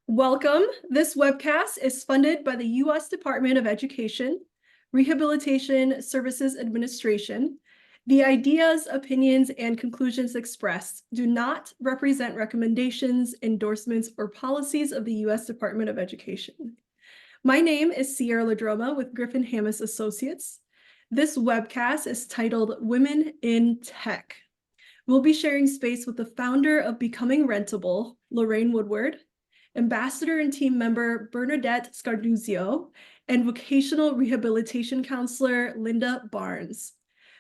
Welcome. This webcast is funded by the U.S. Department of Education, Rehabilitation Services Administration. The ideas, opinions, and conclusions expressed do not represent recommendations, endorsements, or policies of the U.S. Department of Education. My name is Ciara Ladroma with Griffin-Hammis Associates. This webcast is titled Women in Tech. We'll be sharing space with the founder of Becoming Rentable, Lorraine Woodward, Ambassador and team member Bernadette Scarduzio, and vocational rehabilitation counselor Linda Barnes.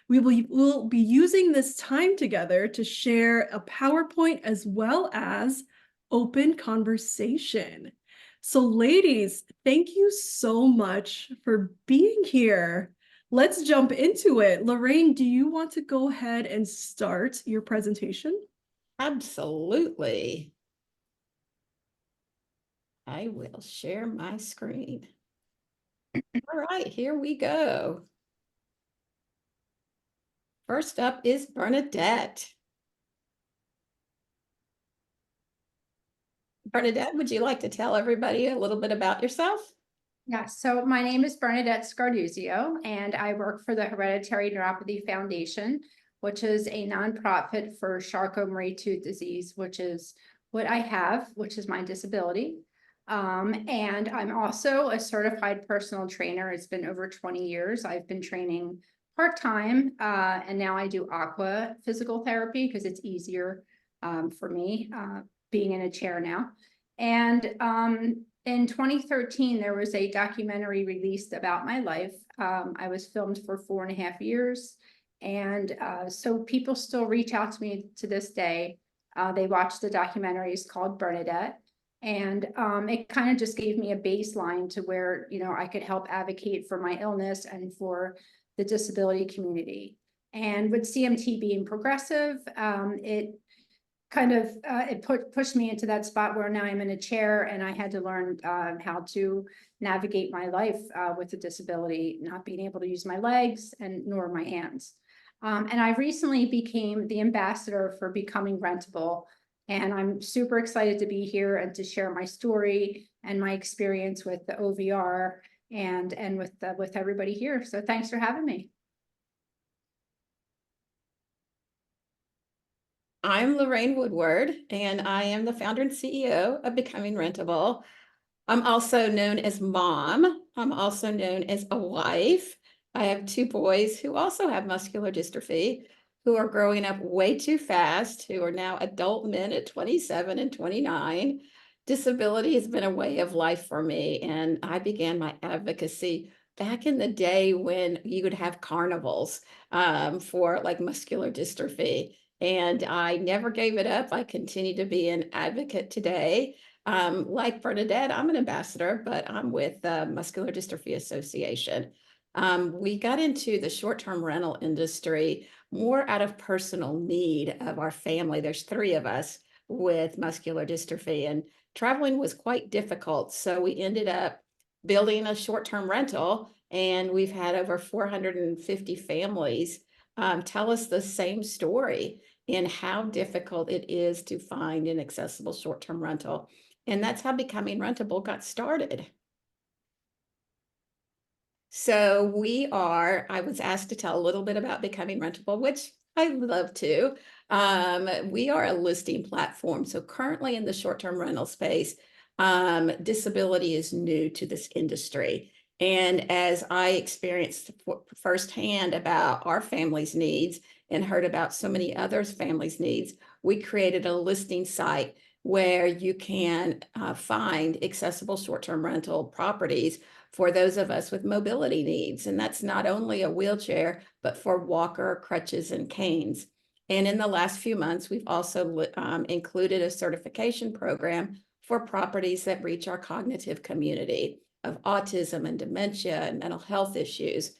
We will be using this time together to share a PowerPoint as well as open conversation. So ladies, thank you so much for being here. Let's jump into it. Lorraine, do you want to go ahead and start your presentation? Absolutely. I will share my screen. All right, here we go. First up is Bernadette. Bernadette, would you like to tell everybody a little bit about yourself? Yeah, so my name is Bernadette Scarduzio, and I work for the Hereditary Neuropathy Foundation, which is a nonprofit for Charcot-Marie-Tooth disease, which is what I have, which is my disability. And I'm also a certified personal trainer. It's been over 20 years. I've been training part-time, and now I do aqua physical therapy because it's easier for me being in a chair now. And in 2013, there was a documentary released about my life. I was filmed for 4.5 years. And so people still reach out to me to this day. They watch the documentary. It's called Bernadette. And it kind of just gave me a baseline to where, I could help advocate for my illness and for the disability community. And with CMT being progressive, it kind of pushed me into that spot where now I'm in a chair and I had to learn how to navigate my life with a disability, not being able to use my legs and nor my hands. And I recently became the ambassador for Becoming Rentable. And I'm super excited to be here and to share my story and my experience with the OVR and with everybody here. So thanks for having me. I'm Lorraine Woodward, and I am the founder and CEO of Becoming Rentable. I'm also known as mom. I'm also known as a wife. I have 2 boys who also have muscular dystrophy, who are growing up way too fast, who are now adult men at 27 and 29. Disability has been a way of life for me, and I began my advocacy back in the day when you would have carnivals for like muscular dystrophy. And I never gave it up. I continue to be an advocate today. Like Bernadette, I'm an ambassador, but I'm with the Muscular Dystrophy Association. We got into the short-term rental industry more out of personal need of our family. There's 3 of us with muscular dystrophy, and traveling was quite difficult. So we ended up building a short-term rental, and we've had over 450 families tell us the same story in how difficult it is to find an accessible short-term rental. And that's how Becoming Rentable got started. So I was asked to tell a little bit about Becoming Rentable, which I love to. We are a listing platform. So currently in the short-term rental space, disability is new to this industry. And as I experienced firsthand about our family's needs and heard about so many others' families' needs, we created a listing site where you can find accessible short-term rental properties for those of us with mobility needs. And that's not only a wheelchair, but for walker, crutches, and canes. And in the last few months, we've also included a certification program for properties that reach our cognitive community of autism and dementia and mental health issues.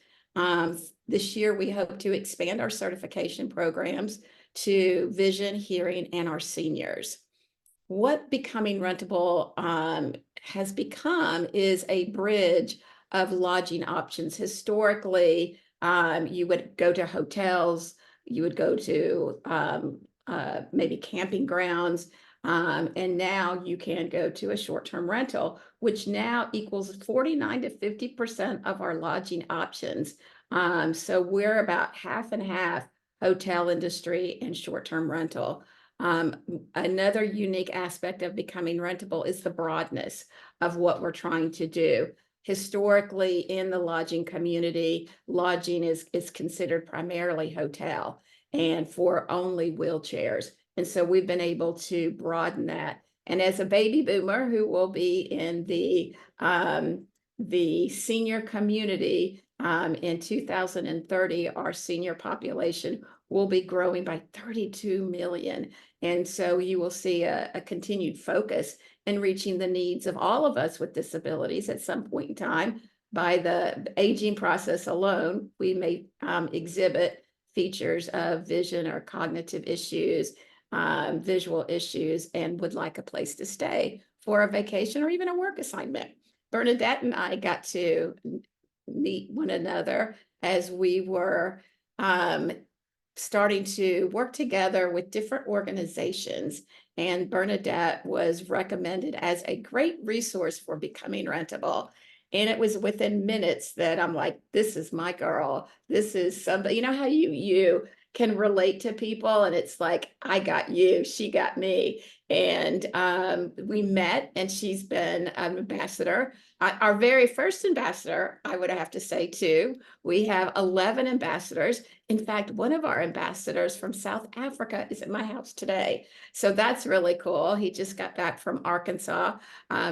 This year, we hope to expand our certification programs to vision, hearing, and our seniors. What Becoming Rentable has become is a bridge of lodging options. Historically, you would go to hotels, you would go to maybe camping grounds, And now you can go to a short-term rental, which now equals 49 to 50% of our lodging options. So we're about half and half hotel industry and short-term rental. Another unique aspect of becoming rentable is the broadness of what we're trying to do. Historically, in the lodging community, lodging is considered primarily hotel and for only wheelchairs. And so we've been able to broaden that. And as a baby boomer who will be in the senior community in 2030, our senior population will be growing by 32 million. And so you will see a continued focus in reaching the needs of all of us with disabilities at some point in time. By the aging process alone, we may exhibit features of vision or cognitive issues, visual issues, and would like a place to stay for a vacation or even a work assignment. Bernadette and I got to meet one another as we were starting to work together with different organizations. And Bernadette was recommended as a great resource for becoming rentable. And it was within minutes that I'm like, this is my girl. This is somebody, you know how you can relate to people and it's like, I got you, she got me. And we met and she's been an ambassador. Our very first ambassador, I would have to say too. We have 11 ambassadors. In fact, one of our ambassadors from South Africa is at my house today. So that's really cool. He just got back from Arkansas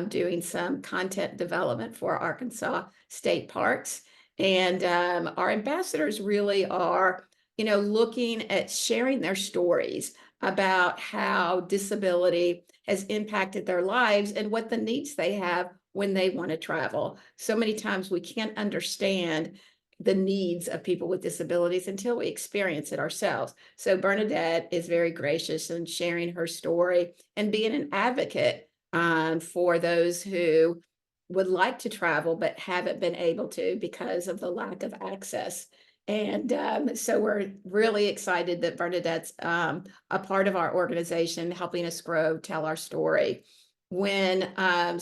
doing some content development for Arkansas state parks. And our ambassadors really are, you know, looking at sharing their stories about how disability has impacted their lives and what the needs they have when they want to travel. So many times we can't understand the needs of people with disabilities until we experience it ourselves. So Bernadette is very gracious in sharing her story and being an advocate for those who would like to travel but haven't been able to because of the lack of access. And so we're really excited that Bernadette's a part of our organization, helping us grow, tell our story. When I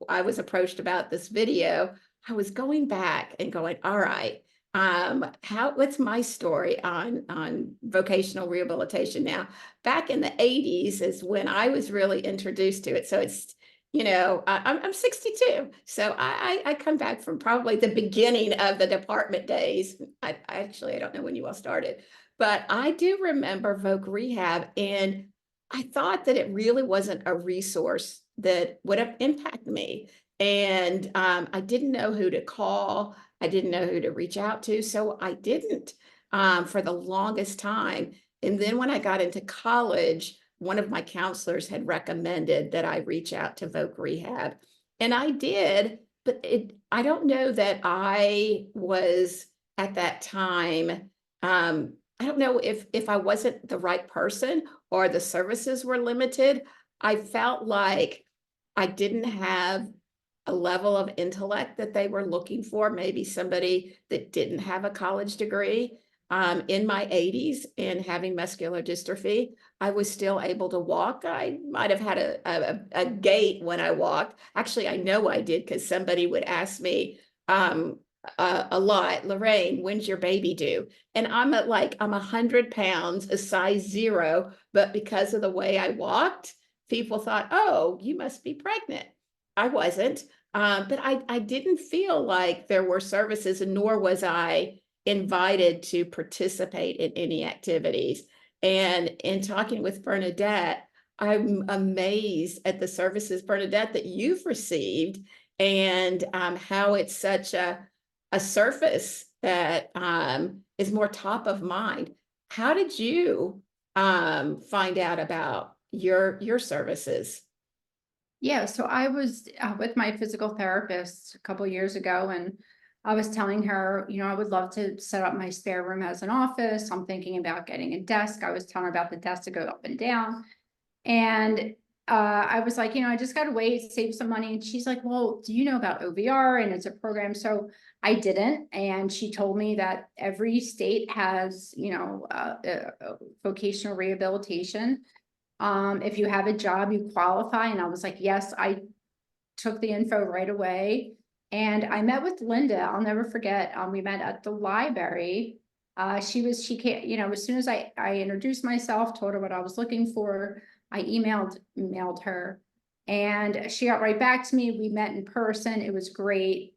was approached about this video, I was going back and going, all right, what's my story on vocational rehabilitation now? Back in the 80s is when I was really introduced to it. So it's, you know, I'm 62. So I come back from probably the beginning of the department days. I don't know when you all started, but I do remember Voc Rehab, and I thought that it really wasn't a resource that would have impacted me. And I didn't know who to call. I didn't know who to reach out to. So I didn't for the longest time. And then when I got into college, one of my counselors had recommended that I reach out to Voc Rehab. And I did, but I don't know that I was at that time. I don't know if I wasn't the right person or the services were limited. I felt like I didn't have a level of intellect that they were looking for, maybe somebody that didn't have a college degree. In my 80s and having muscular dystrophy, I was still able to walk. I might have had a gait when I walked. Actually, I know I did because somebody would ask me a lot, Lorraine, when's your baby due? And I'm 100 pounds, a size 0, but because of the way I walked, people thought, oh, you must be pregnant. I wasn't, but I didn't feel like there were services, and nor was I invited to participate in any activities. And in talking with Bernadette, I'm amazed at the services, Bernadette, that you've received, and how it's such a surface that is more top of mind. How did you find out about your services? Yeah, so I was with my physical therapist a couple years ago, and I was telling her, you know, I would love to set up my spare room as an office. I'm thinking about getting a desk. I was telling her about the desk to go up and down. And I was like, you know, I just got to wait, save some money. And she's like, well, do you know about OVR? And it's a program. So I didn't. And she told me that every state has, you know, vocational rehabilitation. If you have a job, you qualify. And I was like, yes, I took the info right away. And I met with Linda. I'll never forget. We met at the library. She can't, you know, as soon as I introduced myself, told her what I was looking for, I emailed her, and she got right back to me. We met in person. It was great.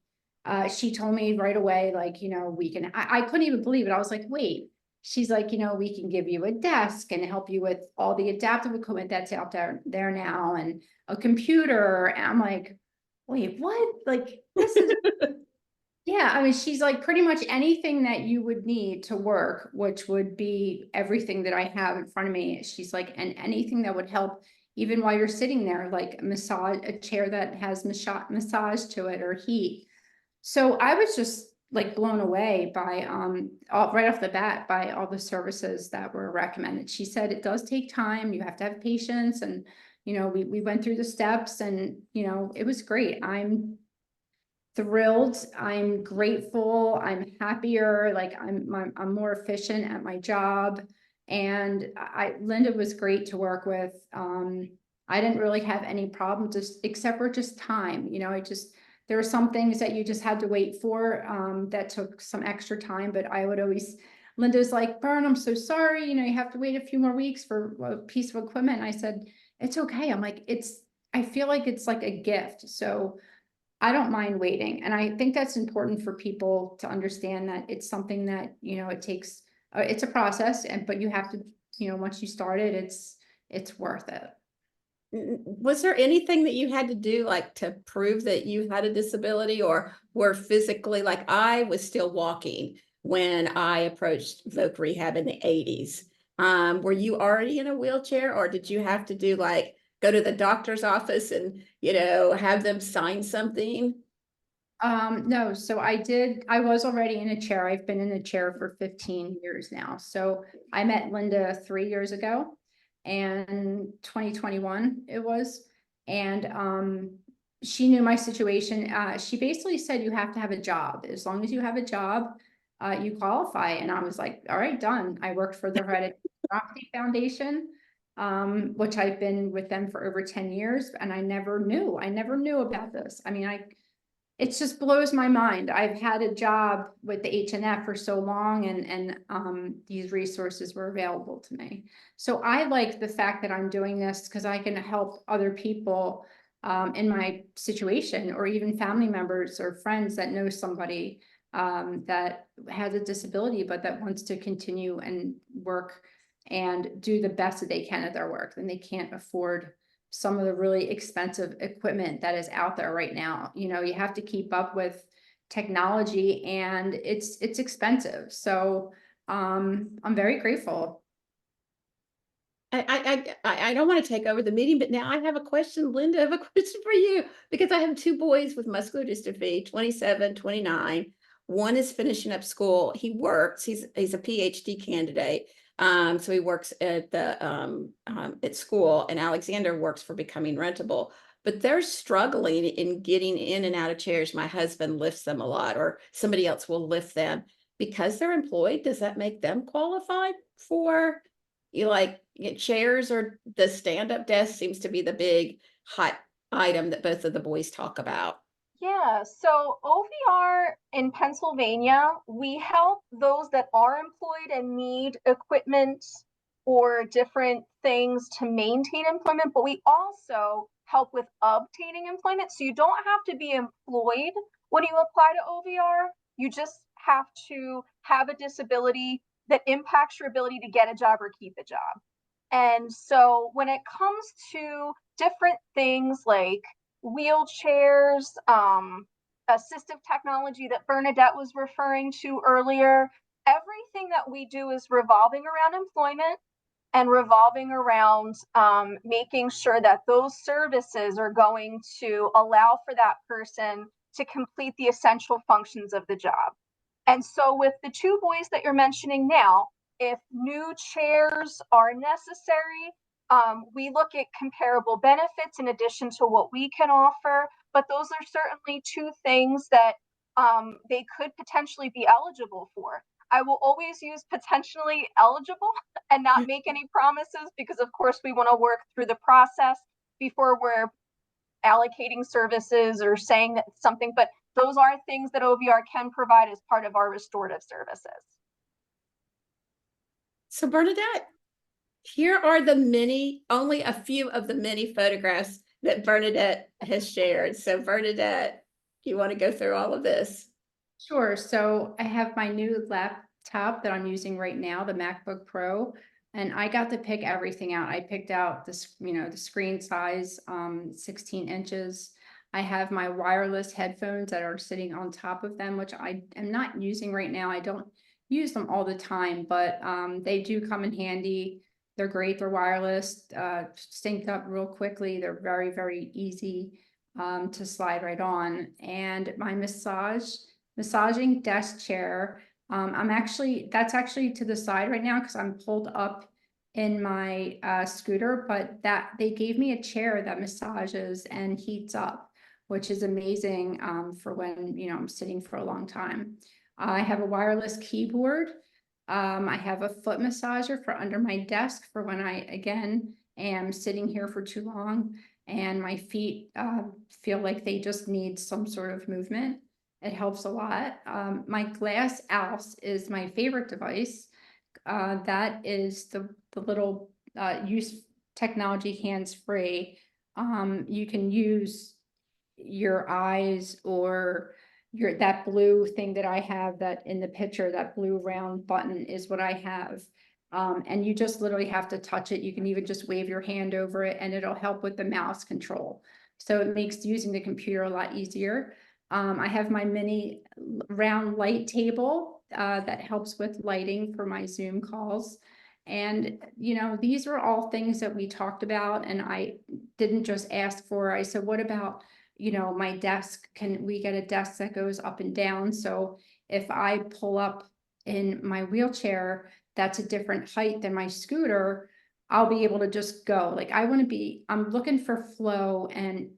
She told me right away, like, you know, I couldn't even believe it. I was like, wait. She's like, you know, we can give you a desk and help you with all the adaptive equipment that's out there now, and a computer. And I'm like, wait, what? Like, this is, yeah, I mean, she's like, pretty much anything that you would need to work, which would be everything that I have in front of me. She's like, and anything that would help, even while you're sitting there, like a chair that has massage to it, or heat. So I was just like blown away by, right off the bat, by all the services that were recommended. She said it does take time, you have to have patience, and, you know, we went through the steps, and, you know, it was great. I'm thrilled, I'm grateful, I'm happier, like I'm more efficient at my job. And Linda was great to work with. I didn't really have any problems, except for just time. You know, there were some things that you just had to wait for, that took some extra time, but I would always, Linda's like, Bern, I'm so sorry, you know, you have to wait a few more weeks for a piece of equipment. And I said, it's okay. I'm like, I feel like it's like a gift. So I don't mind waiting. And I think that's important for people to understand, that it's something that, you know, it takes, it's a process, but you have to, you know, once you start it, it's worth it. Was there anything that you had to do, like, to prove that you had a disability, or were physically, like, I was still walking when I approached Voc Rehab in the 80s. Were you already in a wheelchair, or did you have to do, like, go to the doctor's office and, you know, have them sign something? No, so I was already in a chair. I've been in a chair for 15 years now. So I met Linda 3 years ago, and 2021 it was. And she knew my situation. She basically said, you have to have a job. As long as you have a job, you qualify. And I was like, all right, done. I worked for the Hereditary Neuropathy Foundation, which I've been with them for over 10 years. And I never knew about this. I mean, it just blows my mind. I've had a job with the HNF for so long, and these resources were available to me. So I like the fact that I'm doing this, because I can help other people in my situation, or even family members or friends that know somebody that has a disability, but that wants to continue and work and do the best that they can at their work, and they can't afford some of the really expensive equipment that is out there right now. You know, you have to keep up with technology, and it's expensive. So I'm very grateful. I don't want to take over the meeting, but now I have a question, Linda. I have a question for you, because I have two boys with muscular dystrophy, 27, 29. One is finishing up school. He works. He's a PhD candidate. So he works at at school, and Alexander works for Becoming Rentable. But they're struggling in getting in and out of chairs. My husband lifts them a lot, or somebody else will lift them. Because they're employed, does that make them qualified for, you like, chairs, or the stand-up desk seems to be the big hot item that both of the boys talk about? Yeah, so OVR in Pennsylvania, we help those that are employed and need equipment or different things to maintain employment, but we also help with obtaining employment. So you don't have to be employed when you apply to OVR. You just have to have a disability that impacts your ability to get a job or keep a job. And so when it comes to different things like wheelchairs, assistive technology that Bernadette was referring to earlier, everything that we do is revolving around employment and revolving around making sure that those services are going to allow for that person to complete the essential functions of the job. And so with the two boys that you're mentioning now, if new chairs are necessary, we look at comparable benefits in addition to what we can offer, but those are certainly two things that they could potentially be eligible for. I will always use potentially eligible and not make any promises because of course we want to work through the process before we're allocating services or saying that something, but those are things that OVR can provide as part of our restorative services. So Bernadette, here are only a few of the many photographs that Bernadette has shared. So Bernadette, do you want to go through all of this? Sure. So I have my new laptop that I'm using right now, the MacBook Pro, and I got to pick everything out. I picked out this, the screen size, 16 inches. I have my wireless headphones that are sitting on top of them, which I am not using right now. I don't use them all the time, but they do come in handy. They're great. They're wireless, synced up real quickly. They're very, very easy to slide right on. And my massaging desk chair. That's actually to the side right now because I'm pulled up in my scooter, but that they gave me a chair that massages and heats up, which is amazing for when, I'm sitting for a long time. I have a wireless keyboard. I have a foot massager for under my desk for when I, again, am sitting here for too long and my feet feel like they just need some sort of movement. It helps a lot. My glass Alps is my favorite device. That is the little use technology hands-free. You can use your eyes or that blue thing that I have that in the picture, that blue round button is what I have. And you just literally have to touch it. You can even just wave your hand over it and it'll help with the mouse control. So it makes using the computer a lot easier. I have my mini round light table that helps with lighting for my Zoom calls. And, these are all things that we talked about and I didn't just ask for. I said, what about, my desk? Can we get a desk that goes up and down? So if I pull up in my wheelchair, that's a different height than my scooter, I'll be able to just go. Like I'm looking for flow and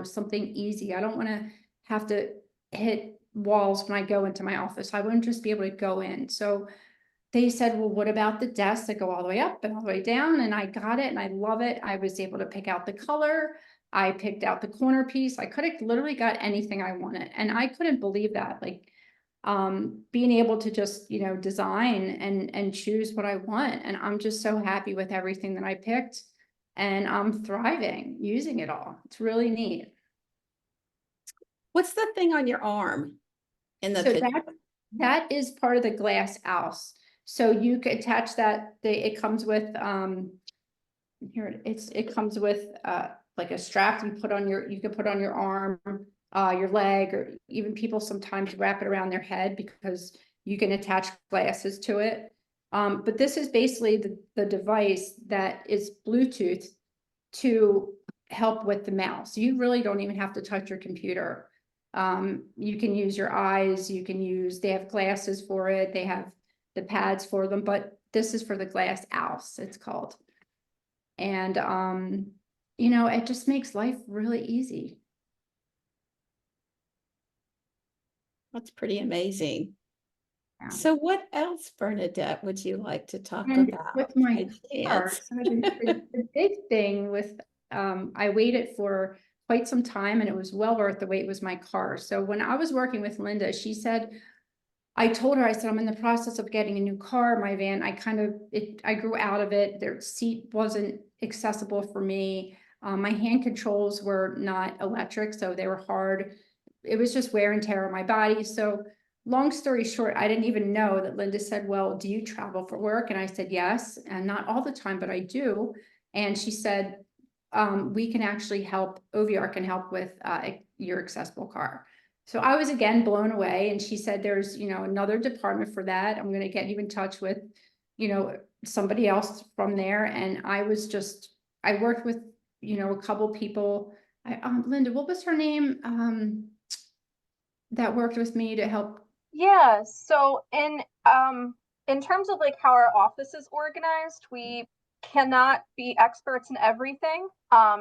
something easy. I don't want to have to hit walls when I go into my office. I wouldn't just be able to go in. So they said, well, what about the desks that go all the way up and all the way down? And I got it and I love it. I was able to pick out the color. I picked out the corner piece. I could have literally got anything I wanted. And I couldn't believe that, like, being able to just, design and choose what I want. And I'm just so happy with everything that I picked and I'm thriving using it all. It's really neat. What's the thing on your arm in the So picture? that is part of the glass Alps. So you could attach that. It comes with it comes with like a strap you can put on your arm, your leg, or even people sometimes wrap it around their head because you can attach glasses to it. But this is basically the device that is Bluetooth to help with the mouse. You really don't even have to touch your computer. You can use your eyes, they have glasses for it, they have the pads for them, but this is for the glass Alps, it's called. And, it just makes life really easy. That's pretty amazing. Yeah. So what else, Bernadette, would you like to talk And about? with my By car, chance? so the big thing with, I waited for quite some time and it was well worth the wait was my car. So when I was working with Linda, she said, I told her, I said, I'm in the process of getting a new car. My van, I grew out of it. Their seat wasn't accessible for me. My hand controls were not electric, so they were hard. It was just wear and tear on my body. So long story short, I didn't even know that Linda said, well, do you travel for work? And I said, yes, and not all the time, but I do. And she said, we can actually help, OVR can help with your accessible car. So I was again blown away. And she said, there's, another department for that. I'm going to get you in touch with, somebody else from there. And I worked with, a couple people. Linda, what was her name? That worked with me to help. Yeah, so in terms of like how our office is organized, we cannot be experts in everything.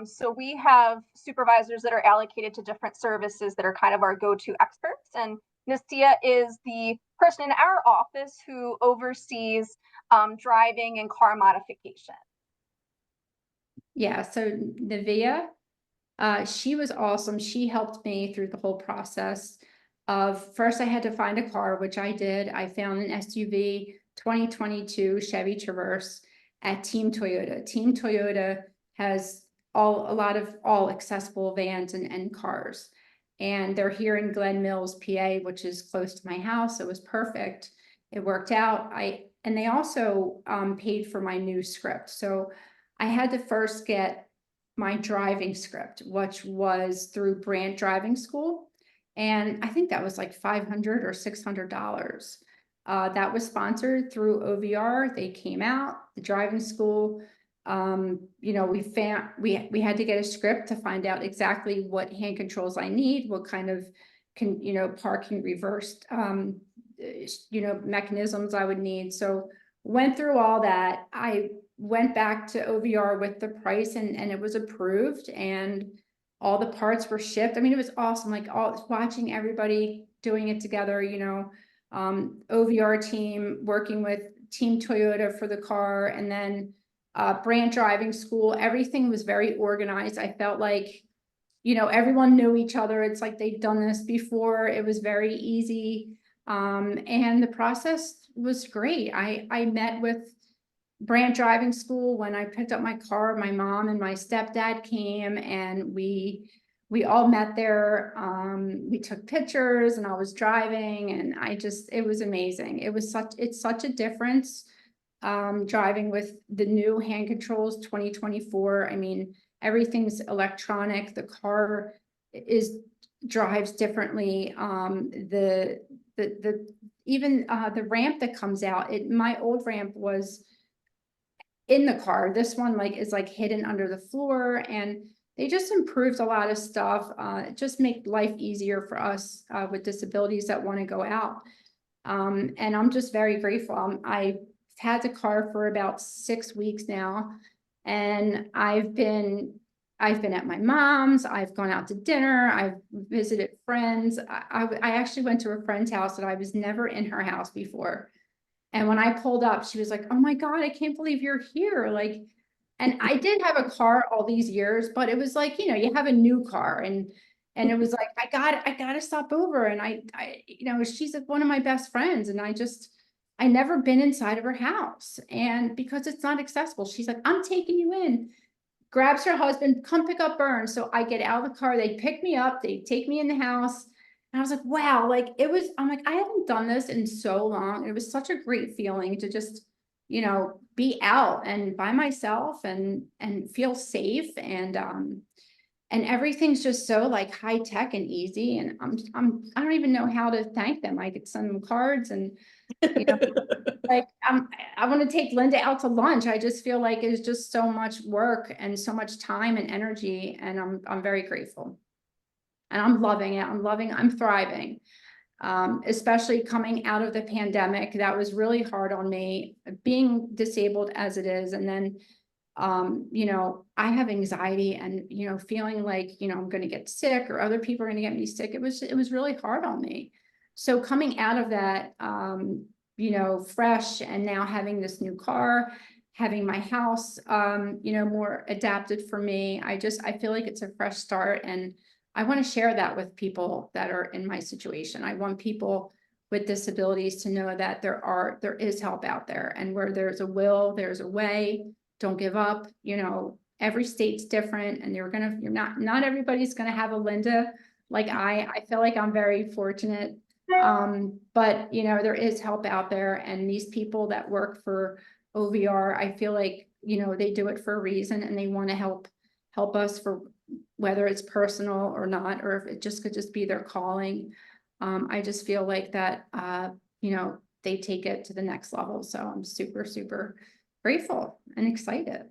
So we have supervisors that are allocated to different services that are kind of our go-to experts. And Nastia is the person in our office who oversees driving and car modification. Yeah, so Navia, she was awesome. She helped me through the whole process of first I had to find a car, which I did. I found an SUV 2022 Chevy Traverse at Team Toyota. Team Toyota has a lot of all accessible vans and cars. And they're here in Glen Mills, PA, which is close to my house. It was perfect. It worked out. And they also paid for my new script. So I had to first get my driving script, which was through Brand Driving School. And I think that was like $500 or $600. That was sponsored through OVR. They came out, the driving school. You know, we had to get a script to find out exactly what hand controls I need, what kind of parking reversed, mechanisms I would need. So went through all that. I went back to OVR with the price and it was approved and all the parts were shipped. I mean, it was awesome. Like watching everybody doing it together, OVR team working with Team Toyota for the car, and then Brand Driving School. Everything was very organized. I felt like, everyone knew each other. It's like they'd done this before. It was very easy. And the process was great. I met with Brand Driving School when I picked up my car. My mom and my stepdad came and we all met there. We took pictures and I was driving and it was amazing. It's such a difference driving with the new hand controls 2024. I mean, everything's electronic. The car drives differently. Even the ramp that comes out, my old ramp was in the car. This one is hidden under the floor, and they just improved a lot of stuff. Just make life easier for us with disabilities that want to go out. And I'm just very grateful. I've had the car for about 6 weeks now, and I've been at my mom's, I've gone out to dinner, I've visited friends. I actually went to a friend's house that I was never in her house before. And when I pulled up, she was like, "Oh my God, I can't believe you're here." And I did have a car all these years, but it was like, you have a new car and it was like, I gotta stop over. And she's one of my best friends. And I never been inside of her house. And because it's not accessible, she's like, "I'm taking you in." Grabs her husband, "Come pick up Bern." So I get out of the car, they pick me up, they take me in the house. And I was like, wow, I'm like, I haven't done this in so long. It was such a great feeling to just, be out and by myself and feel safe. And everything's just so high tech and easy. And I don't even know how to thank them. I could send them cards and, I want to take Linda out to lunch. I just feel like it's just so much work and so much time and energy. And I'm very grateful. And I'm loving it. I'm thriving. Especially coming out of the pandemic, that was really hard on me, being disabled as it is. And then, I have anxiety and, feeling like, I'm going to get sick or other people are going to get me sick. It was really hard on me. So coming out of that, fresh and now having this new car, having my house, more adapted for me. I feel like it's a fresh start, and I want to share that with people that are in my situation. I want people with disabilities to know that there is help out there, and where there's a will, there's a way. Don't give up. Every state's different, and not everybody's going to have a Linda like I feel like I'm very fortunate. But there is help out there, and these people that work for OVR, I feel like, they do it for a reason, and they want to help us for whether it's personal or not, or if it just could just be their calling. I just feel like that, they take it to the next level. So I'm super, super grateful and excited.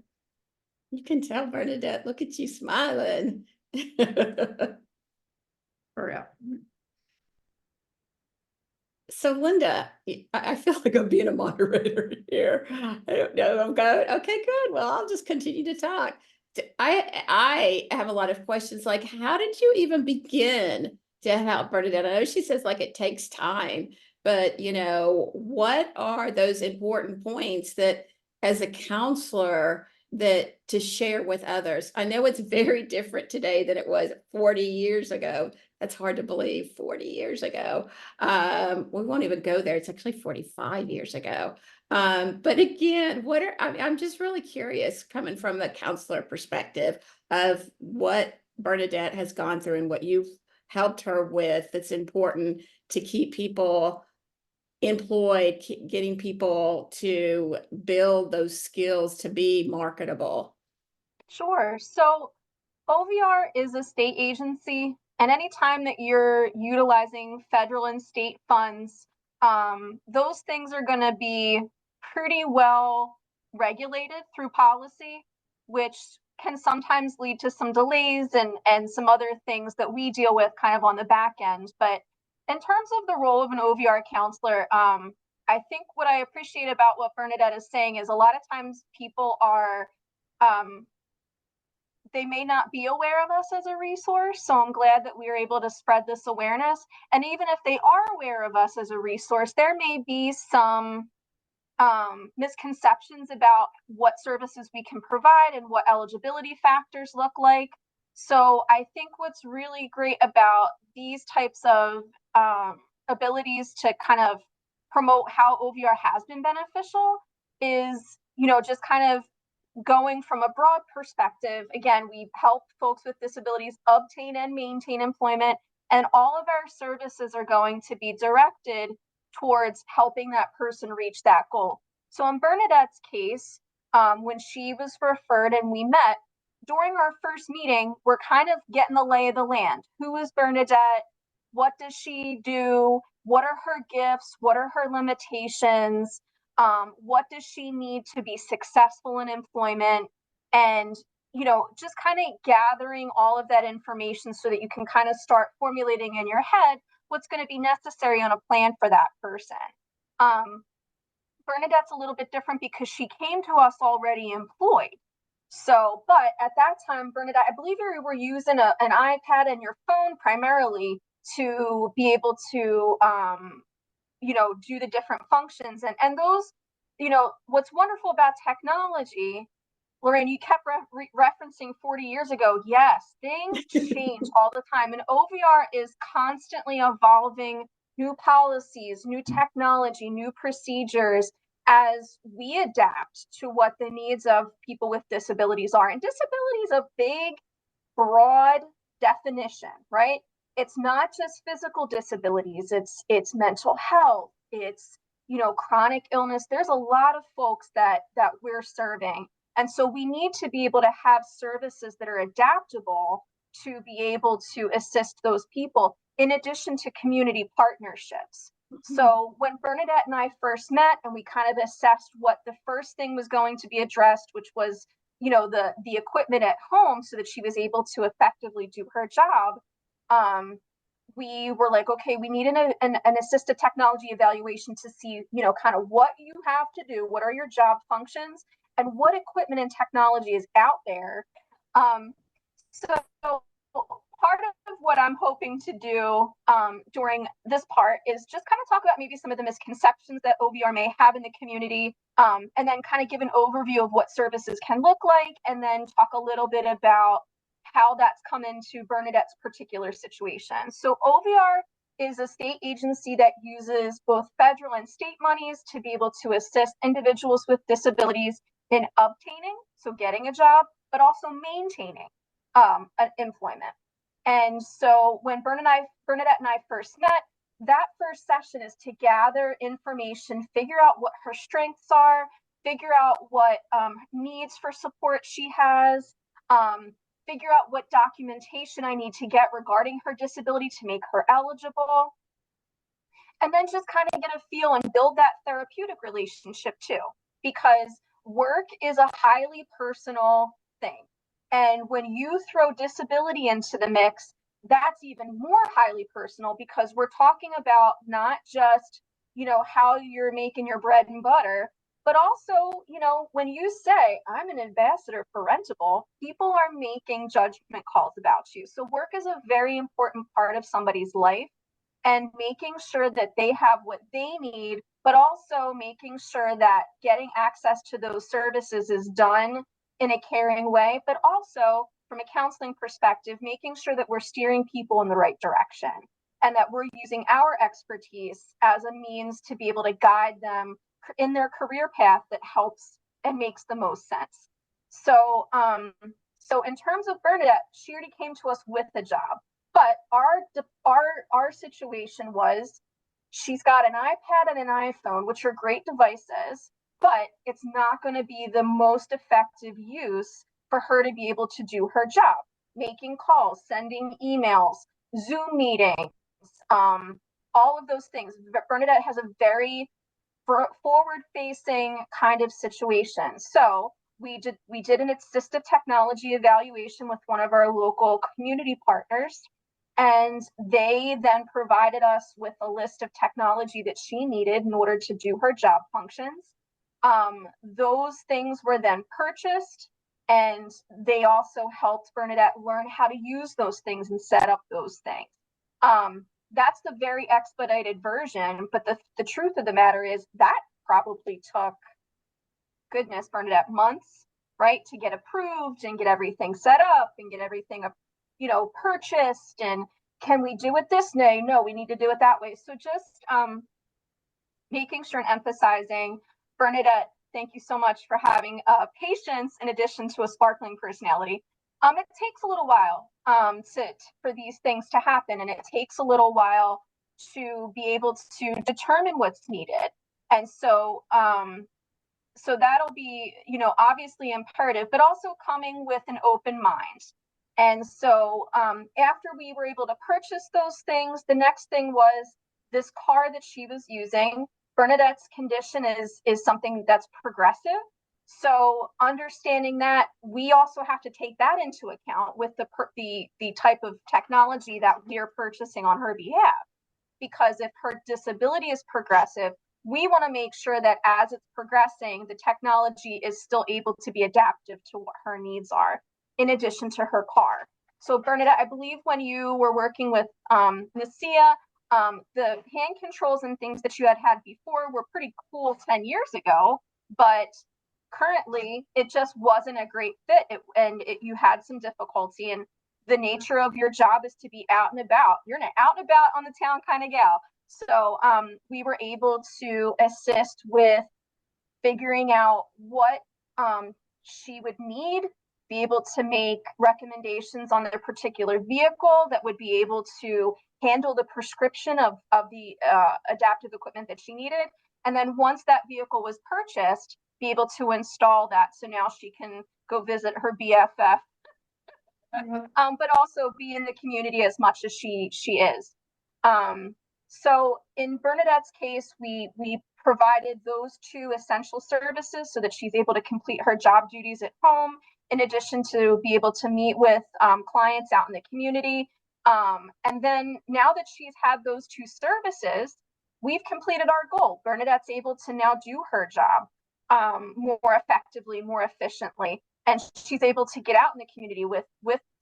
You can tell, Bernadette, look at you smiling. For real. So Linda, I feel like I'm being a moderator here. I don't know. I'm going, okay, good. Well, I'll just continue to talk. I have a lot of questions, like, how did you even begin to help Bernadette? I know she says it takes time, but you know, what are those important points that as a counselor that to share with others? I know it's very different today than it was 40 years ago. That's hard to believe, 40 years ago. We won't even go there. It's actually 45 years ago. But again, I'm just really curious coming from the counselor perspective of what Bernadette has gone through and what you've helped her with that's important to keep people employed, getting people to build those skills to be marketable. Sure. So OVR is a state agency, and anytime that you're utilizing federal and state funds, those things are going to be pretty well regulated through policy, which can sometimes lead to some delays and some other things that we deal with kind of on the back end. But in terms of the role of an OVR counselor, I think what I appreciate about what Bernadette is saying is a lot of times people are they may not be aware of us as a resource. So I'm glad that we are able to spread this awareness. And even if they are aware of us as a resource, there may be some misconceptions about what services we can provide and what eligibility factors look like. So I think what's really great about these types of abilities to kind of promote how OVR has been beneficial is, you know, just kind of going from a broad perspective. Again, we help folks with disabilities obtain and maintain employment, and all of our services are going to be directed towards helping that person reach that goal. So in Bernadette's case, when she was referred and we met, during our first meeting, we're kind of getting the lay of the land. Who is Bernadette? What does she do? What are her gifts? What are her limitations? What does she need to be successful in employment? And, you know, just kind of gathering all of that information so that you can kind of start formulating in your head what's going to be necessary on a plan for that person. Bernadette's a little bit different because she came to us already employed. So, but at that time, Bernadette, I believe you were using an iPad and your phone primarily to be able to, you know, do the different functions. And those, you know, what's wonderful about technology, Lorraine, you kept referencing 40 years ago. Yes, things change all the time. And OVR is constantly evolving new policies, new technology, new procedures as we adapt to what the needs of people with disabilities are. And disability is a big, broad definition, right? It's not just physical disabilities, it's mental health, it's, you know, chronic illness. There's a lot of folks that we're serving. And so we need to be able to have services that are adaptable to be able to assist those people, in addition to community partnerships. Mm-hmm. So when Bernadette and I first met and we kind of assessed what the first thing was going to be addressed, which was, you know, the equipment at home so that she was able to effectively do her job, we were like, okay, we need an assistive technology evaluation to see, you know, kind of what you have to do, what are your job functions, and what equipment and technology is out there. So part of what I'm hoping to do during this part is just kind of talk about maybe some of the misconceptions that OVR may have in the community, and then kind of give an overview of what services can look like, and then talk a little bit about how that's come into Bernadette's particular situation. So OVR is a state agency that uses both federal and state monies to be able to assist individuals with disabilities in obtaining, so getting a job, but also maintaining employment. And so when Bernadette and I first met, that first session is to gather information, figure out what her strengths are, figure out what needs for support she has, figure out what documentation I need to get regarding her disability to make her eligible, and then just kind of get a feel and build that therapeutic relationship too, because work is a highly personal thing. And when you throw disability into the mix, that's even more highly personal, because we're talking about not just, you know, how you're making your bread and butter, but also, you know, when you say, I'm an ambassador for Rentable, people are making judgment calls about you. So work is a very important part of somebody's life. and making sure that they have what they need, but also making sure that getting access to those services is done in a caring way, but also from a counseling perspective, making sure that we're steering people in the right direction and that we're using our expertise as a means to be able to guide them in their career path that helps and makes the most sense. So, so in terms of Bernadette, she already came to us with a job, but our situation was she's got an iPad and an iPhone, which are great devices, but it's not going to be the most effective use for her to be able to do her job, making calls, sending emails, Zoom meetings, all of those things. Bernadette has a very forward-facing kind of situation. So we did an assistive technology evaluation with one of our local community partners, and they then provided us with a list of technology that she needed in order to do her job functions. Those things were then purchased, and they also helped Bernadette learn how to use those things and set up those things. That's the very expedited version, but the truth of the matter is that probably took, goodness, Bernadette, months, right, to get approved and get everything set up and get everything, purchased. And can we do it this way? No, we need to do it that way. So just making sure and emphasizing, Bernadette, thank you so much for having patience in addition to a sparkling personality. It takes a little while for these things to happen, and it takes a little while to be able to determine what's needed. And so so that'll be, obviously imperative, but also coming with an open mind. And so after we were able to purchase those things, the next thing was this car that she was using. Bernadette's condition is something that's progressive. So understanding that, we also have to take that into account with the type of technology that we're purchasing on her behalf. Because if her disability is progressive, we want to make sure that as it's progressing, the technology is still able to be adaptive to what her needs are, in addition to her car. So Bernadette, I believe when you were working with Nasia, the hand controls and things that you had before were pretty cool 10 years ago, but currently it just wasn't a great fit, you had some difficulty, and the nature of your job is to be out and about. You're an out and about on the town kind of gal. So we were able to assist with figuring out what she would need, be able to make recommendations on the particular vehicle that would be able to handle the prescription of the adaptive equipment that she needed. And then once that vehicle was purchased, be able to install that. So now she can go visit her BFF, but also be in the community as much as she is. So in Bernadette's case, we provided those two essential services so that she's able to complete her job duties at home, in addition to be able to meet with clients out in the community. And then now that she's had those two services, we've completed our goal. Bernadette's able to now do her job more effectively, more efficiently. And she's able to get out in the community with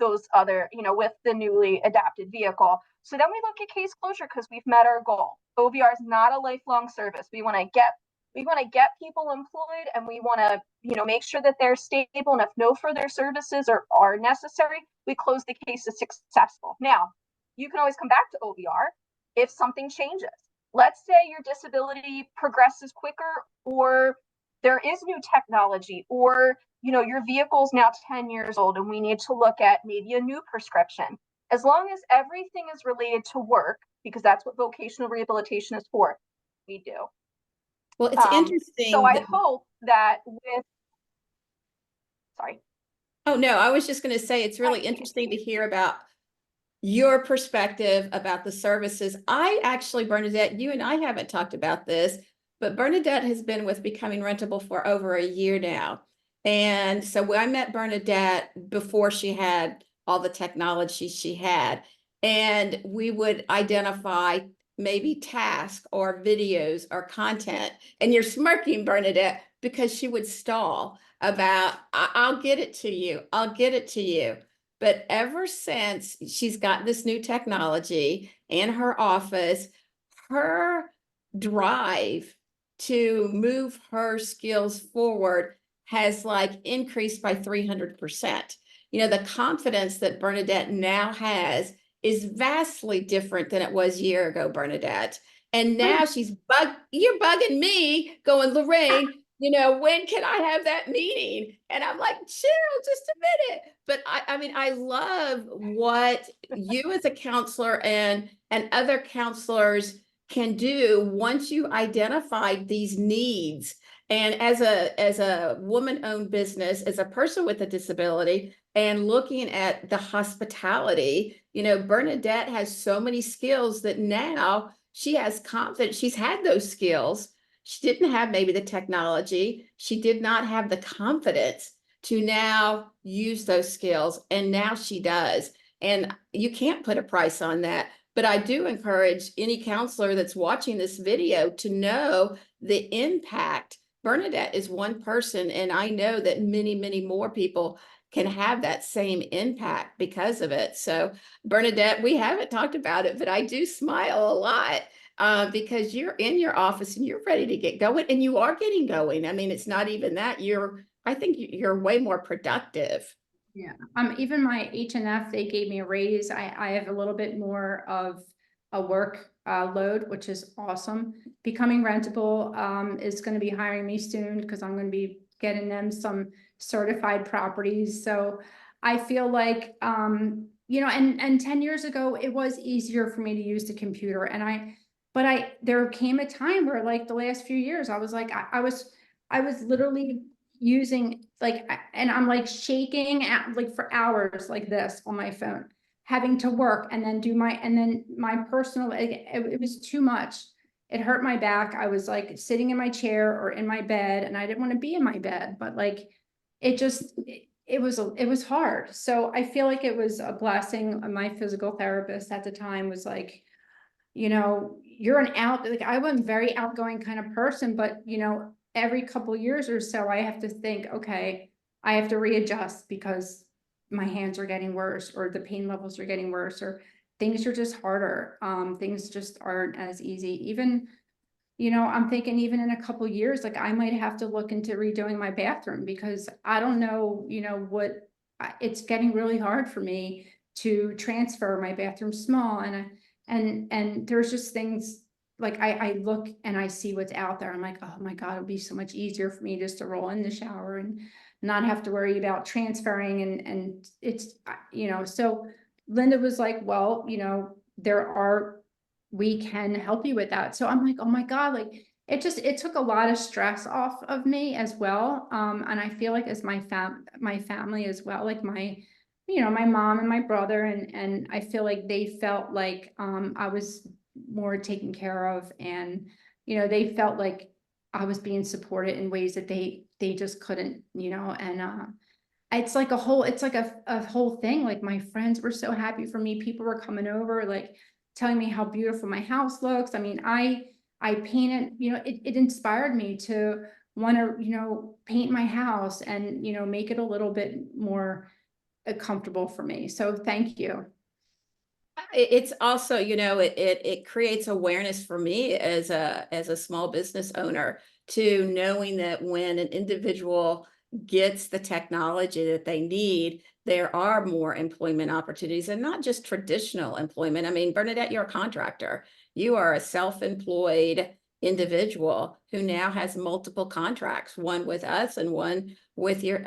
those other, with the newly adapted vehicle. So then we look at case closure because we've met our goal. OVR is not a lifelong service. We want to get people employed, and we want to, make sure that they're stable. And if no further services are necessary, we close the case as successful. Now, you can always come back to OVR if something changes. Let's say your disability progresses quicker, or there is new technology, or your vehicle's now 10 years old and we need to look at maybe a new prescription. As long as everything is related to work, because that's what vocational rehabilitation is for, we do. Well, it's interesting. So I hope that sorry. Oh, no, I was just going to say, it's really interesting to hear about your perspective about the services. I actually, Bernadette, you and I haven't talked about this, but Bernadette has been with Becoming Rentable for over a year now. And so I met Bernadette before she had all the technology she had, and we would identify maybe tasks or videos or content. And you're smirking, Bernadette, because she would stall about, I'll get it to you. I'll get it to you. But ever since she's got this new technology in her office, her drive to move her skills forward has like increased by 300%. You know, the confidence that Bernadette now has is vastly different than it was a year ago, Bernadette. And now you're bugging me going, Lorraine, you know, when can I have that meeting? And I'm like, Cheryl, just a minute. But I mean, I love what you as a counselor and other counselors can do once you identified these needs. And as a woman-owned business, as a person with a disability, and looking at the hospitality, you know, Bernadette has so many skills that now she has confidence. She's had those skills. She didn't have maybe the technology. She did not have the confidence to now use those skills. And now she does. And you can't put a price on that. But I do encourage any counselor that's watching this video to know the impact. Bernadette is one person, and I know that many, many more people can have that same impact because of it. So Bernadette, we haven't talked about it, but I do smile a lot because you're in your office and you're ready to get going, and you are getting going. I mean, it's not even that I think you're way more productive. Yeah, even my H&F, they gave me a raise. I have a little bit more of a work load, which is awesome. Becoming Rentable is going to be hiring me soon because I'm going to be getting them some certified properties. So I feel like, you know, and 10 years ago, it was easier for me to use the computer. And there came a time where like the last few years, I was like, I was literally using like, and I'm like shaking at like for hours like this on my phone, having to work and then my personal, it was too much. It hurt my back. I was like sitting in my chair or in my bed, and I didn't want to be in my bed, but like, it was hard. So I feel like it was a blessing. My physical therapist at the time was like, you know, like I wasn't very outgoing kind of person, but you know, every couple years or so, I have to think, okay, I have to readjust because my hands are getting worse, or the pain levels are getting worse, or things are just harder. Things just aren't as easy. Even, you know, I'm thinking even in a couple years, like I might have to look into redoing my bathroom because I don't know, you know, it's getting really hard for me to transfer. My bathroom's small, and there's just things like I look and I see what's out there. I'm like, oh my God, it'd be so much easier for me just to roll in the shower and not have to worry about transferring. And it's, you know, so Linda was like, well, you know, we can help you with that. So I'm like, oh my God, like it took a lot of stress off of me as well. And I feel like as my family as well, like you know, my mom and my brother, and I feel like they felt like I was more taken care of, and you know, they felt like I was being supported in ways that they just couldn't, you know. And it's like a whole thing. Like my friends were so happy for me. People were coming over, like telling me how beautiful my house looks. I mean, I painted, you know, it inspired me to want to, you know, paint my house and, you know, make it a little bit more comfortable for me. So thank you. It's also, you know, it creates awareness for me as a small business owner, to knowing that when an individual gets the technology that they need, there are more employment opportunities, and not just traditional employment. I mean, Bernadette, you're a contractor. You are a self-employed individual who now has multiple contracts, one with us and one with your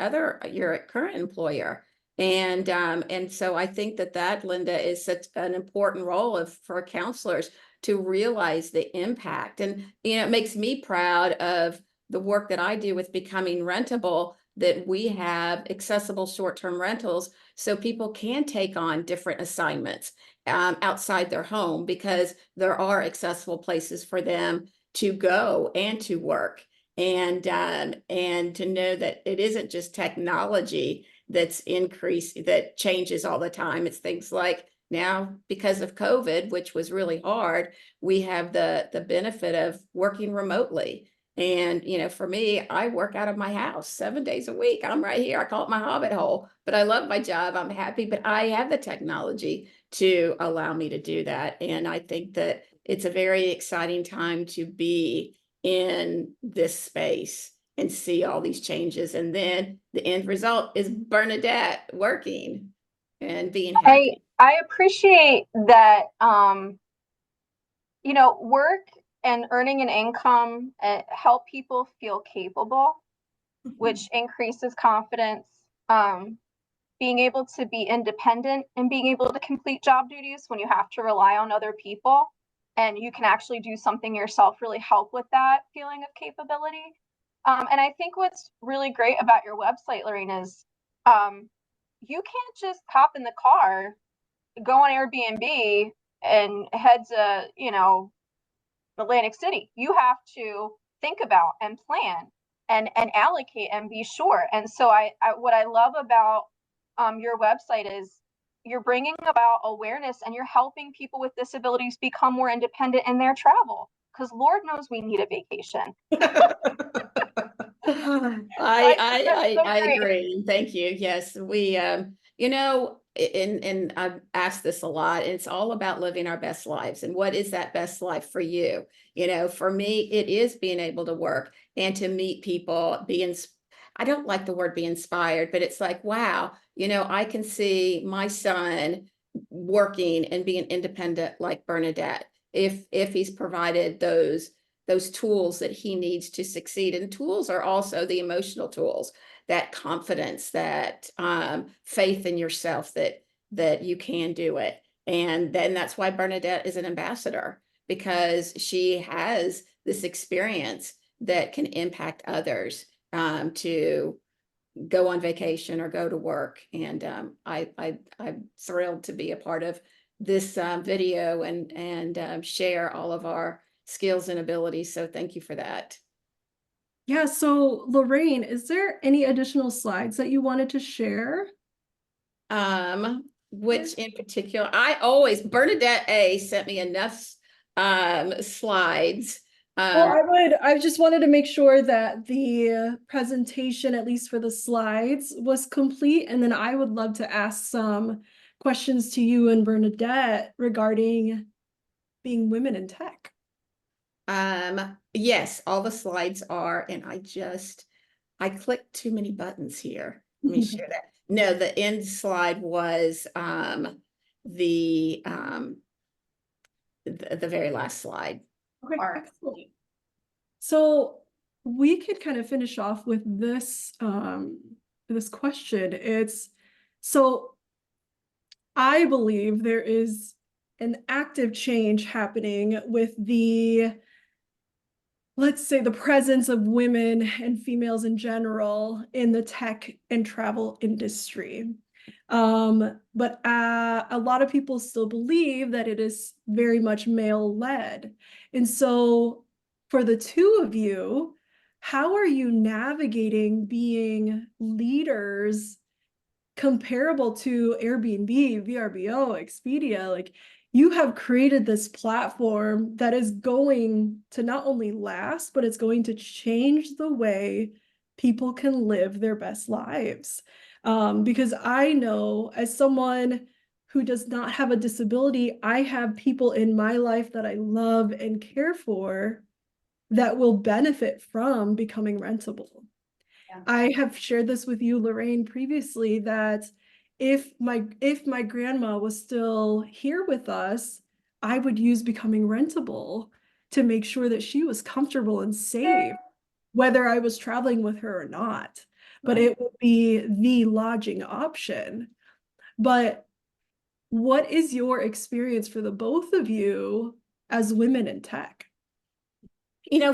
current employer. And so I think that Linda is such an important role for counselors to realize the impact. And, you know, it makes me proud of the work that I do with Becoming Rentable, that we have accessible short-term rentals so people can take on different assignments outside their home, because there are accessible places for them to go and to work. And to know that it isn't just technology that's increased, that changes all the time. It's things like now, because of COVID, which was really hard, we have the benefit of working remotely. And, for me, I work out of my house 7 days a week. I'm right here. I call it my hobbit hole, but I love my job. I'm happy, but I have the technology to allow me to do that. And I think that it's a very exciting time to be in this space and see all these changes. And then the end result is Bernadette working and being happy. I appreciate that, work and earning an income help people feel capable, which increases confidence. Being able to be independent and being able to complete job duties when you have to rely on other people and you can actually do something yourself really help with that feeling of capability. And I think what's really great about your website, Lorraine, is you can't just hop in the car, go on Airbnb and head to, Atlantic City. You have to think about and plan and allocate and be sure. And so I what I love about your website is you're bringing about awareness and you're helping people with disabilities become more independent in their travel. Because Lord knows we need a vacation. I agree. Thank you. Yes, we, and I've asked this a lot, and it's all about living our best lives. And what is that best life for you? For me, it is being able to work and to meet people, I don't like the word be inspired, but it's like, wow, I can see my son working and being independent like Bernadette, if he's provided those tools that he needs to succeed. And tools are also the emotional tools, that confidence, that faith in yourself that you can do it. And then that's why Bernadette is an ambassador, because she has this experience that can impact others to go on vacation or go to work. And I'm thrilled to be a part of this video and share all of our skills and abilities. So thank you for that. Yeah, so Lorraine, is there any additional slides that you wanted to share? Which in particular, Bernadette A sent me enough slides. I just wanted to make sure that the presentation, at least for the slides, was complete. And then I would love to ask some questions to you and Bernadette regarding being women in tech. Yes, all the slides are, and I clicked too many buttons here. Let me share that. No, the end slide was the very last slide. Okay, excellent. So we could kind of finish off with this this question. So I believe there is an active change happening with let's say the presence of women and females in general in the tech and travel industry. But a lot of people still believe that it is very much male-led. And so for the two of you, how are you navigating being leaders comparable to Airbnb, VRBO, Expedia? Like, you have created this platform that is going to not only last, but it's going to change the way people can live their best lives. Because I know, as someone who does not have a disability, I have people in my life that I love and care for that will benefit from becoming rentable. Yeah. I have shared this with you, Lorraine, previously, that if my grandma was still here with us, I would use becoming rentable to make sure that she was comfortable and safe, whether I was traveling with her or not. But it would be the lodging option. But what is your experience for the both of you as women in tech?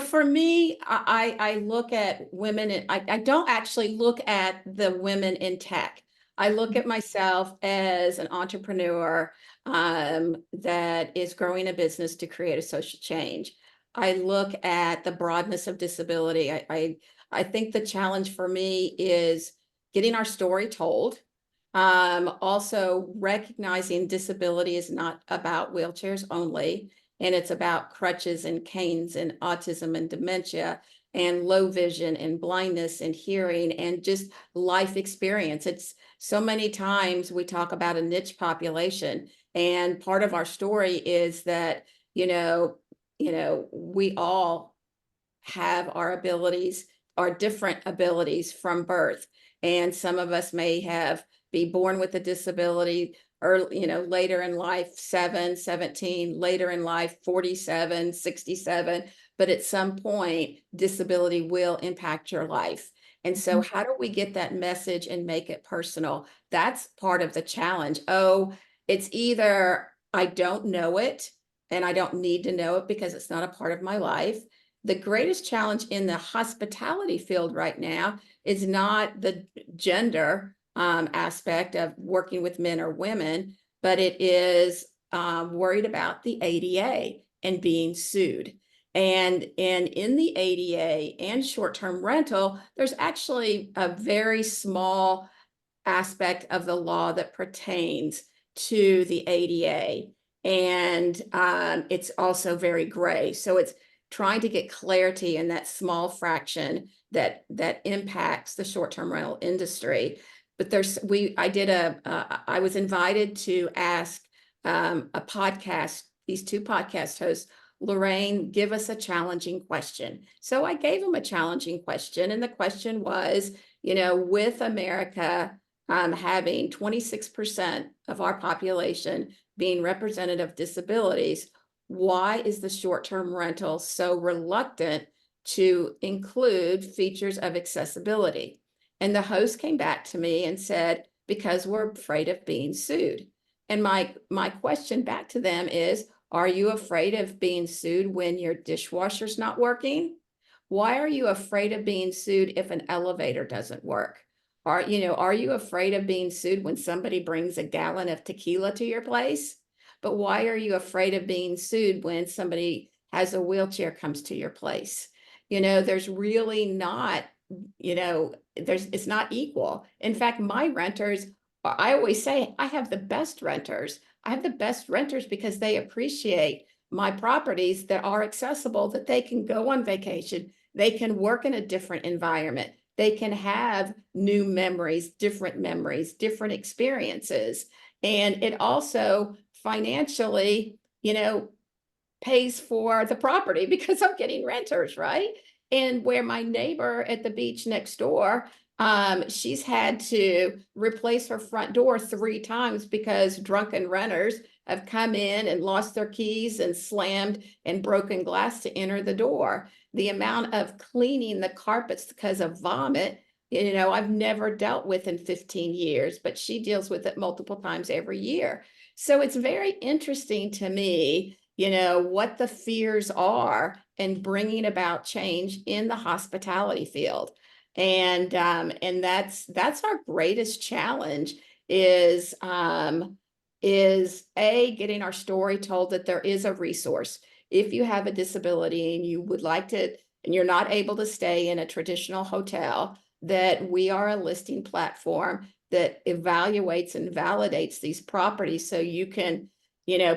For me, I look at women, and I don't actually look at the women in tech. I look at myself as an entrepreneur that is growing a business to create a social change. I look at the broadness of disability. I think the challenge for me is getting our story told. Also recognizing disability is not about wheelchairs only, and it's about crutches and canes and autism and dementia. and low vision and blindness and hearing and just life experience. It's so many times we talk about a niche population, and part of our story is that, we all have our abilities, our different abilities from birth. And some of us may be born with a disability early, later in life, 17, later in life, 47, 67. But at some point, disability will impact your life. And so how do we get that message and make it personal? That's part of the challenge. Oh, it's either I don't know it and I don't need to know it because it's not a part of my life. The greatest challenge in the hospitality field right now is not the gender aspect of working with men or women, but it is worried about the ADA and being sued. And in the ADA and short-term rental, there's actually a very small aspect of the law that pertains to the ADA. And it's also very gray. So it's trying to get clarity in that small fraction that impacts the short-term rental industry. But I was invited to ask these two podcast hosts, Lorraine, give us a challenging question. So I gave them a challenging question. And the question was, with America having 26% of our population being representative of disabilities, why is the short-term rental so reluctant to include features of accessibility? And the host came back to me and said, because we're afraid of being sued. And my question back to them is, are you afraid of being sued when your dishwasher's not working? Why are you afraid of being sued if an elevator doesn't work? Are you afraid of being sued when somebody brings a gallon of tequila to your place? But why are you afraid of being sued when somebody has a wheelchair comes to your place? There's really not, it's not equal. In fact, my renters, I always say I have the best renters. I have the best renters because they appreciate my properties that are accessible, that they can go on vacation. They can work in a different environment. They can have new memories, different experiences. And it also financially, pays for the property because I'm getting renters, right? And where my neighbor at the beach next door, she's had to replace her front door 3 times because drunken renters have come in and lost their keys and slammed and broken glass to enter the door. The amount of cleaning the carpets because of vomit, I've never dealt with in 15 years, but she deals with it multiple times every year. So it's very interesting to me, what the fears are in bringing about change in the hospitality field. And that's our greatest challenge is getting our story told that there is a resource. If you have a disability and you would like to, and you're not able to stay in a traditional hotel, that we are a listing platform that evaluates and validates these properties so you can,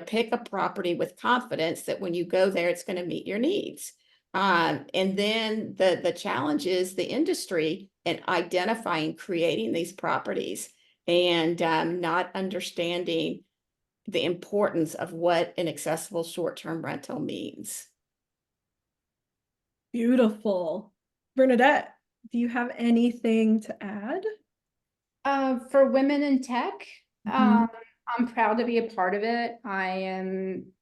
pick a property with confidence that when you go there, it's going to meet your needs. And then the challenge is the industry and identifying, creating these properties and not understanding the importance of what an accessible short-term rental means. Beautiful. Bernadette, do you have anything to add? For women in tech, Mhm. I'm proud to be a part of it. I am,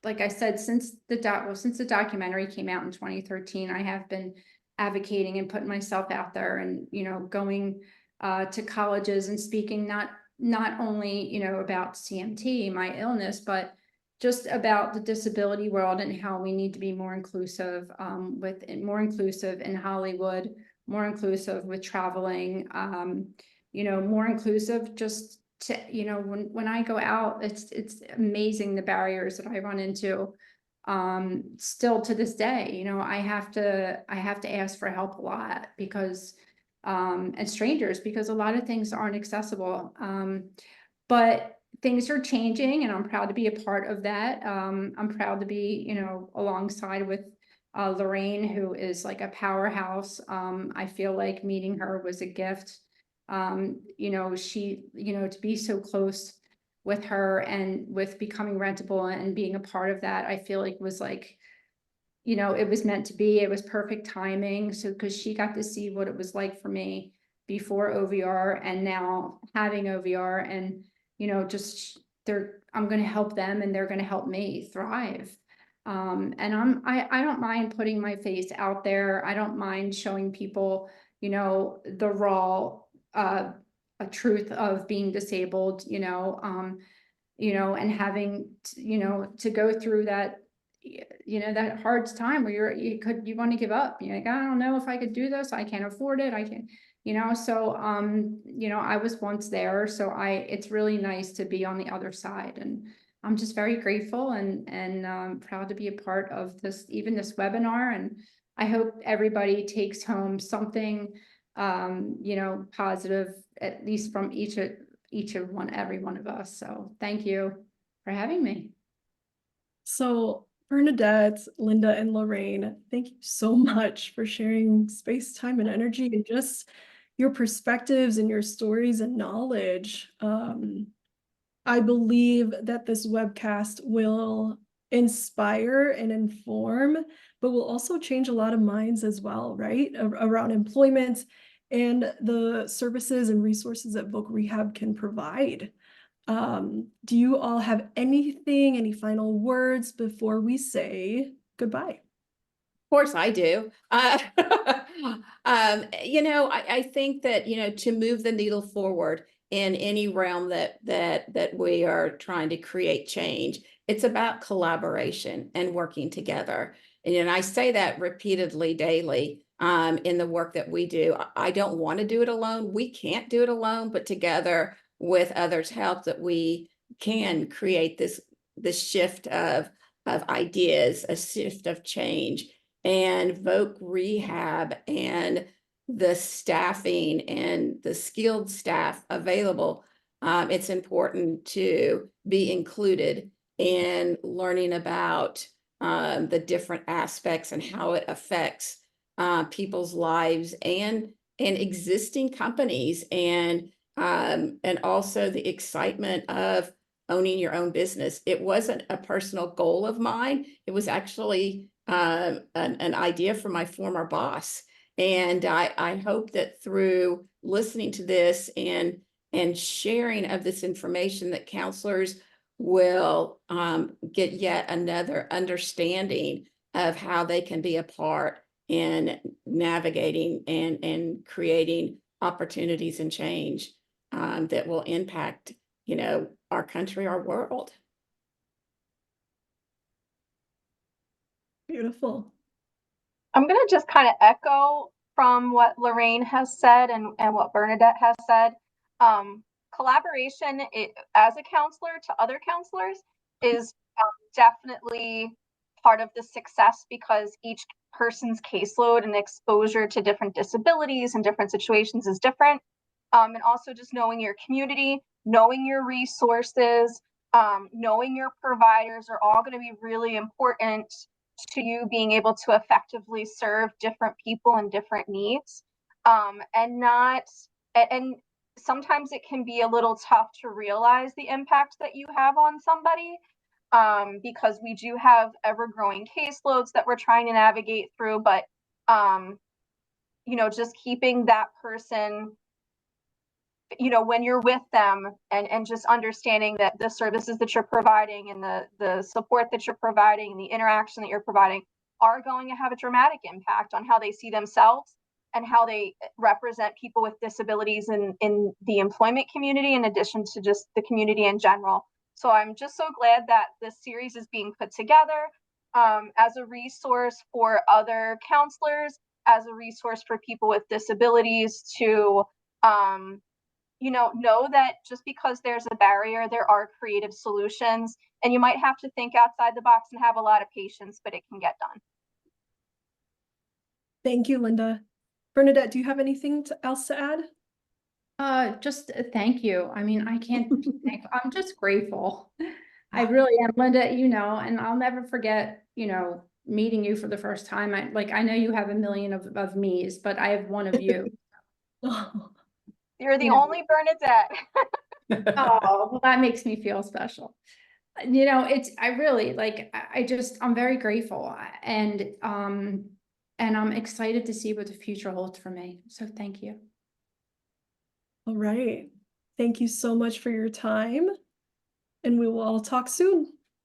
like I said, since the documentary came out in 2013, I have been advocating and putting myself out there and, going to colleges and speaking not only, about CMT, my illness, but just about the disability world and how we need to be more inclusive, more inclusive in Hollywood, more inclusive with traveling, more inclusive just to, when I go out, it's amazing the barriers that I run into. Still to this day, I have to ask for help a lot because, and strangers, because a lot of things aren't accessible. But things are changing and I'm proud to be a part of that. I'm proud to be, alongside with Lorraine, who is like a powerhouse. I feel like meeting her was a gift. You know, to be so close with her and with becoming rentable and being a part of that, I feel like was like, it was meant to be. It was perfect timing. So, because she got to see what it was like for me before OVR and now having OVR, and, just I'm going to help them and they're going to help me thrive. And I don't mind putting my face out there. I don't mind showing people, the raw, truth of being disabled, and having, to go through that, that hard time where you want to give up. You're like, I don't know if I could do this. I can't afford it. I can't, so, I was once there. So it's really nice to be on the other side, and I'm just very grateful and proud to be a part of this, even this webinar. And I hope everybody takes home something, positive, at least from every one of us. So thank you for having me. So Bernadette, Linda, and Lorraine, thank you so much for sharing space, time, and energy, and just your perspectives and your stories and knowledge. I believe that this webcast will inspire and inform, but will also change a lot of minds as well, right? Around employment and the services and resources that Voc Rehab can provide. Do you all have any final words before we say goodbye? Of course I do. I think that, to move the needle forward in any realm that we are trying to create change, it's about collaboration and working together. And I say that repeatedly daily in the work that we do. I don't want to do it alone. We can't do it alone, but together with others' help, that we can create this shift of ideas, a shift of change. And Voc Rehab and the staffing and the skilled staff available, it's important to be included in learning about the different aspects and how it affects people's lives and existing companies, and also the excitement of owning your own business. It wasn't a personal goal of mine. It was actually an idea from my former boss. And I hope that through listening to this and sharing of this information, that counselors will get yet another understanding of how they can be a part in navigating and creating opportunities and change that will impact, our country, our world. Beautiful. I'm going to just kind of echo from what Lorraine has said and what Bernadette has said. Collaboration as a counselor to other counselors is definitely part of the success, because each person's caseload and exposure to different disabilities and different situations is different. And also just knowing your community, knowing your resources, knowing your providers are all going to be really important to you being able to effectively serve different people and different needs. And sometimes it can be a little tough to realize the impact that you have on somebody, because we do have ever-growing caseloads that we're trying to navigate through, but just keeping that person, when you're with them, and just understanding that the services that you're providing and the support that you're providing and the interaction that you're providing are going to have a dramatic impact on how they see themselves and how they represent people with disabilities in the employment community, in addition to just the community in general. So I'm just so glad that this series is being put together as a resource for other counselors, as a resource for people with disabilities to know that just because there's a barrier, there are creative solutions, and you might have to think outside the box and have a lot of patience, but it can get done. Thank you, Linda. Bernadette, do you have anything else to add? Just thank you. I mean, I can't thank, I'm just grateful. I really am, Linda, and I'll never forget, meeting you for the first time. I know you have a million of me's, but I have one of you. You're the You know- only Bernadette. Oh, well, that makes me feel special. You know, I really I'm very grateful and I'm excited to see what the future holds for me. So thank you. All right. Thank you so much for your time, and we will all talk soon.